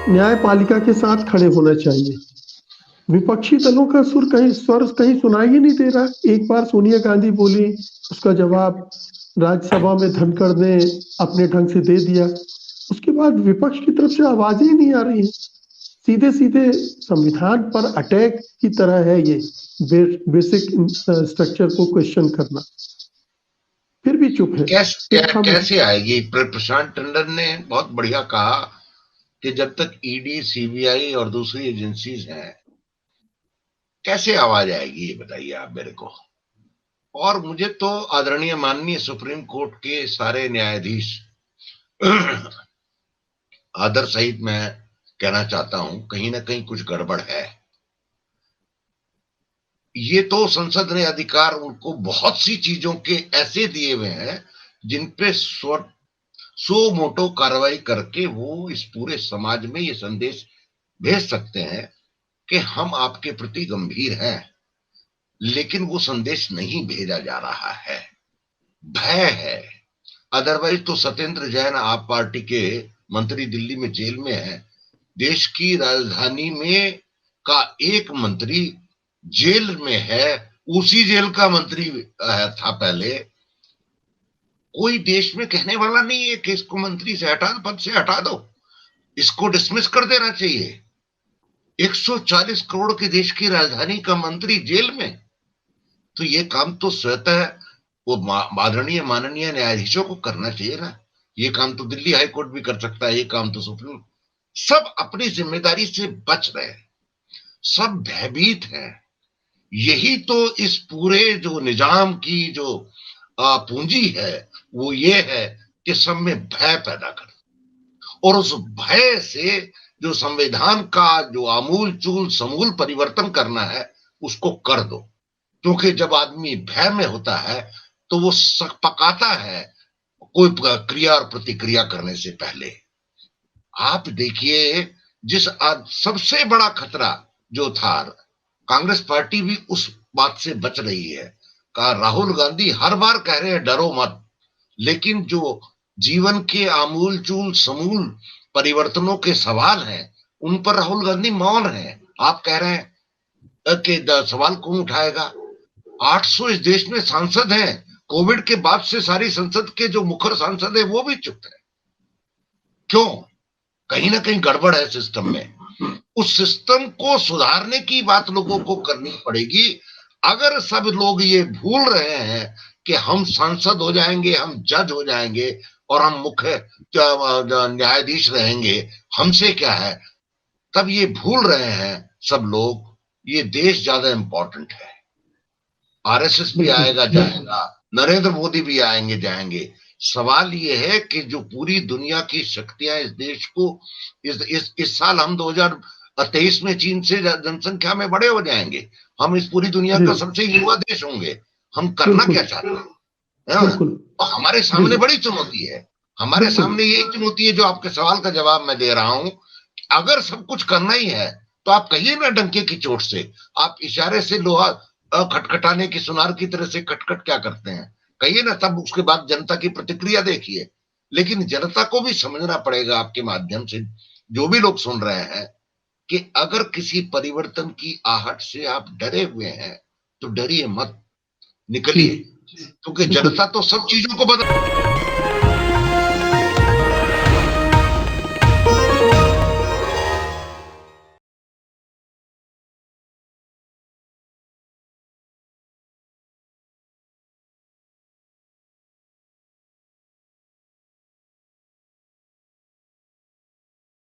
न्यायपालिका के साथ खड़े होना चाहिए। विपक्षी दलों का स्वर कहीं सुनाई ही नहीं दे रहा। एक बार सोनिया गांधी बोली, उसका जवाब राज्यसभा में धनखड़ ने अपने ढंग से दे दिया। उसके बाद विपक्ष की तरफ से आवाजें ही नहीं आ रही हैं। सीधे सीधे संविधान पर अटैक की तरह है ये बेसिक स्ट्रक्चर को क्वेश्चन करना। फिर भी चुप है। कैसे आएगी? प्रशांत टंडन ने बहुत बढ़िया कहा कि जब तक ईडी, सीबीआई और दूसरी एजेंसीज हैं, कैसे आवाज आएगी, ये बताइए आप मेरे को। और मुझे तो आदरणीय माननीय सुप्रीम कोर्ट के सारे न्यायाधीश आदर सहित मैं कहना चाहता हूं, कहीं ना कहीं कुछ गड़बड़ है। ये तो संसद ने अधिकार उनको बहुत सी चीजों के ऐसे दिए हुए हैं जिन पे सो मोटो कार्रवाई करके वो इस पूरे समाज में ये संदेश भेज सकते हैं कि हम आपके प्रति गंभीर हैं, लेकिन वो संदेश नहीं भेजा जा रहा है। भय है। अदरवाइज तो सत्येंद्र जैन आप पार्टी के मंत्री दिल्ली में जेल में है। देश की राजधानी में का एक मंत्री जेल में है, उसी जेल का मंत्री था पहले। कोई देश में कहने वाला नहीं है कि इसको मंत्री से पद से हटा दो, इसको डिसमिस कर देना चाहिए। 140 करोड़ के देश की राजधानी का मंत्री जेल में, तो ये काम तो स्वतः वो आदरणीय माननीय न्यायाधीशों को करना चाहिए ना। ये काम तो दिल्ली हाई कोर्ट भी कर सकता है, ये काम तो सुप्रीम। सब अपनी जिम्मेदारी से बच रहे हैं, सब भयभीत हैं। यही तो इस पूरे जो निजाम की जो पूंजी है वो ये है कि सब में भय पैदा कर, और उस भय से जो संविधान का जो आमूल चूल समूल परिवर्तन करना है उसको कर दो। क्योंकि जब आदमी भय में होता है तो वो पकाता है कोई क्रिया और प्रतिक्रिया करने से पहले। आप देखिए, जिस सबसे बड़ा खतरा जो था, कांग्रेस पार्टी भी उस बात से बच रही है। राहुल गांधी हर बार कह रहे हैं डरो मत, लेकिन जो जीवन के आमूल चूल समूल परिवर्तनों के सवाल हैं उन पर राहुल गांधी मौन है। आप कह रहे हैं कि सवाल कौन उठाएगा? 800 इस देश में सांसद हैं। कोविड के बाद से सारी संसद के जो मुखर सांसद है वो भी चुप है। क्यों? कहीं ना कहीं गड़बड़ है सिस्टम में। उस सिस्टम को सुधारने की बात लोगों को करनी पड़ेगी। अगर सब लोग ये भूल रहे हैं कि हम सांसद हो जाएंगे, हम जज हो जाएंगे और हम मुख्य न्यायाधीश रहेंगे, हमसे क्या है, तब ये भूल रहे हैं सब लोग ये देश ज्यादा इंपॉर्टेंट है। आरएसएस भी आएगा जाएगा, नरेंद्र मोदी भी आएंगे जाएंगे। सवाल ये है कि जो पूरी दुनिया की शक्तियां इस देश को इस साल हम 2023 में चीन से जनसंख्या में बड़े हो जाएंगे। हम इस पूरी दुनिया का सबसे युवा देश होंगे। हम करना क्या चाहते हैं? और हमारे सामने बड़ी चुनौती है। हमारे सामने यही चुनौती है जो आपके सवाल का जवाब मैं दे रहा हूं। अगर सब कुछ करना ही है तो आप कहिए ना डंके की चोट से, आप इशारे से लोहा खटखटाने की सुनार की तरह से खटखट क्या करते हैं, कहिए ना। तब उसके बाद जनता की प्रतिक्रिया देखिए। लेकिन जनता को भी समझना पड़ेगा आपके माध्यम से, जो भी लोग सुन रहे हैं, कि अगर किसी परिवर्तन की आहट से आप डरे हुए हैं तो डरिए मत, निकलिए, क्योंकि जनता तो सब चीजों को बदल